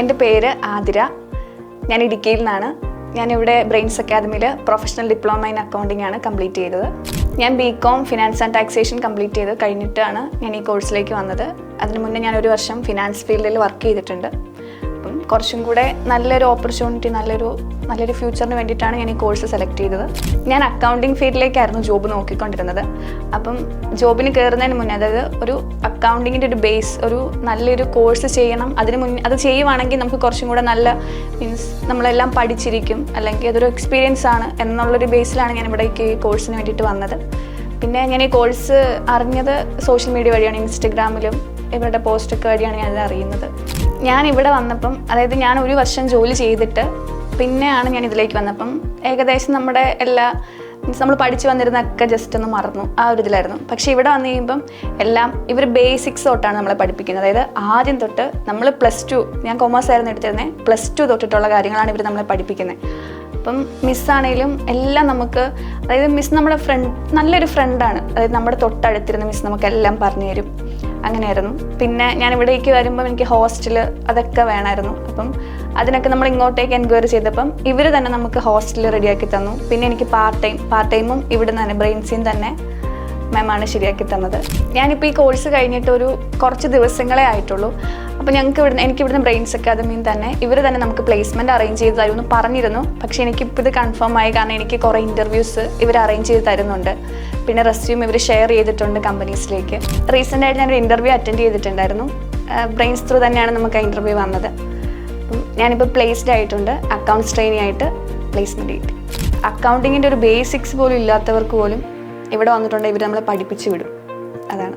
എൻ്റെ പേര് ആതിര. ഞാൻ ഇടുക്കിയിൽ നിന്നാണ്. ഞാനിവിടെ ബ്രെയിൻസ് അക്കാദമിയിൽ പ്രൊഫഷണൽ ഡിപ്ലോമ ഇൻ അക്കൗണ്ടിംഗ് ആണ് കംപ്ലീറ്റ് ചെയ്തത്. ഞാൻ BCom finance and taxation complete ചെയ്ത് കഴിഞ്ഞിട്ടാണ് ഞാൻ ഈ കോഴ്സിലേക്ക് വന്നത്. അതിന് മുന്നേ ഞാൻ 1 വർഷം ഫിനാൻസ് ഫീൽഡിൽ വർക്ക് ചെയ്തിട്ടുണ്ട്. അപ്പം കുറച്ചും കൂടെ നല്ലൊരു ഓപ്പർച്യൂണിറ്റി, നല്ലൊരു ഫ്യൂച്ചറിന് വേണ്ടിയിട്ടാണ് ഞാൻ ഈ കോഴ്സ് സെലക്ട് ചെയ്തത്. ഞാൻ അക്കൗണ്ടിങ് ഫീൽഡിലേക്കായിരുന്നു ജോബ് നോക്കിക്കൊണ്ടിരുന്നത്. അപ്പം ജോബിന് കയറുന്നതിന് മുന്നേ, അതായത് ഒരു അക്കൗണ്ടിങ്ങിൻ്റെ ഒരു ബേസ്, ഒരു നല്ലൊരു കോഴ്സ് ചെയ്യണം. അത് ചെയ്യുവാണെങ്കിൽ നമുക്ക് കുറച്ചും കൂടെ നല്ല നമ്മളെല്ലാം പഠിച്ചിരിക്കും, അല്ലെങ്കിൽ അതൊരു എക്സ്പീരിയൻസ് ആണ് എന്നുള്ളൊരു ബേസിലാണ് ഞാൻ ഇവിടേക്ക് ഈ കോഴ്സിന് വേണ്ടിയിട്ട് വന്നത്. പിന്നെ ഞാൻ ഈ കോഴ്സ് അറിഞ്ഞത് സോഷ്യൽ മീഡിയ വഴിയാണ്. ഇൻസ്റ്റഗ്രാമിലും ഇവരുടെ പോസ്റ്റൊക്കെ വഴിയാണ് ഞാനിത് അറിയുന്നത്. ഞാൻ ഇവിടെ വന്നപ്പം, അതായത് ഞാൻ 1 വർഷം ജോലി ചെയ്തിട്ട് പിന്നെയാണ് ഞാൻ ഇതിലേക്ക് വന്നപ്പം ഏകദേശം നമ്മുടെ നമ്മൾ പഠിച്ചു വന്നിരുന്നൊക്കെ ജസ്റ്റ് ഒന്ന് മറന്നു, ആ ഒരു ഇതിലായിരുന്നു. പക്ഷേ ഇവിടെ വന്നു കഴിയുമ്പം എല്ലാം ഇവർ ബേസിക്സ് തൊട്ടാണ് നമ്മളെ പഠിപ്പിക്കുന്നത്. അതായത് ആദ്യം തൊട്ട് നമ്മൾ +2, ഞാൻ കൊമേഴ്സ് ആയിരുന്നു എടുത്തിരുന്നത്, +2 തൊട്ടിട്ടുള്ള കാര്യങ്ങളാണ് ഇവർ നമ്മളെ പഠിപ്പിക്കുന്നത്. അപ്പം മിസ്സാണെങ്കിലും എല്ലാം നമുക്ക്, അതായത് മിസ് നമ്മുടെ നല്ലൊരു ഫ്രണ്ടാണ്. അതായത് നമ്മുടെ തൊട്ടടുത്തിരുന്ന മിസ് നമുക്കെല്ലാം പറഞ്ഞു തരും. അങ്ങനെയായിരുന്നു. പിന്നെ ഞാൻ ഇവിടേക്ക് വരുമ്പം എനിക്ക് ഹോസ്റ്റൽ അതൊക്കെ വേണമായിരുന്നു. അപ്പം അതിനൊക്കെ നമ്മൾ ഇങ്ങോട്ടേക്ക് എൻക്വയറി ചെയ്തപ്പം ഇവർ തന്നെ നമുക്ക് ഹോസ്റ്റൽ റെഡിയാക്കി തന്നു. പിന്നെ എനിക്ക് പാർട്ട് ടൈമും ഇവിടെ നിന്ന് തന്നെ ബ്രെയിൻസിൽ തന്നെ മാമാണ് ശരിയാക്കി തന്നത്. ഞാനിപ്പോൾ ഈ കോഴ്സ് കഴിഞ്ഞിട്ട് കുറച്ച് ദിവസങ്ങളേ ആയിട്ടുള്ളൂ. അപ്പോൾ എനിക്ക് ഇവിടുന്ന് ബ്രെയിൻസ് അക്കാദമിയിൽ തന്നെ ഇവർ തന്നെ നമുക്ക് പ്ലേസ്മെൻറ്റ് അറേഞ്ച് ചെയ്ത് തരുമെന്ന് പറഞ്ഞിരുന്നു. പക്ഷേ എനിക്കിപ്പോൾ ഇത് കൺഫേം ആയി, കാരണം എനിക്ക് കുറേ ഇൻ്റർവ്യൂസ് ഇവർ അറേഞ്ച് ചെയ്ത് തരുന്നുണ്ട്. പിന്നെ റെസ്യൂം ഇവർ ഷെയർ ചെയ്തിട്ടുണ്ട് കമ്പനീസിലേക്ക്. റീസെൻ്റായിട്ട് ഞാനൊരു ഇൻ്റർവ്യൂ അറ്റൻഡ് ചെയ്തിട്ടുണ്ടായിരുന്നു. ബ്രെയിൻസ് ത്രൂ തന്നെയാണ് നമുക്ക് ആ ഇൻ്റർവ്യൂ വന്നത്. അപ്പം ഞാനിപ്പോൾ പ്ലേസ്ഡ് ആയിട്ടുണ്ട്. അക്കൗണ്ട്സ് ട്രെയിനി ആയിട്ട് പ്ലേസ്മെൻറ്റ് കിട്ടി. അക്കൗണ്ടിങ്ങിൻ്റെ ഒരു ബേസിക്സ് പോലും ഇല്ലാത്തവർക്ക് പോലും ഇവിടെ വന്നിട്ടുണ്ടെങ്കിൽ ഇവർ നമ്മളെ പഠിപ്പിച്ച് വിടും. അതാണ്.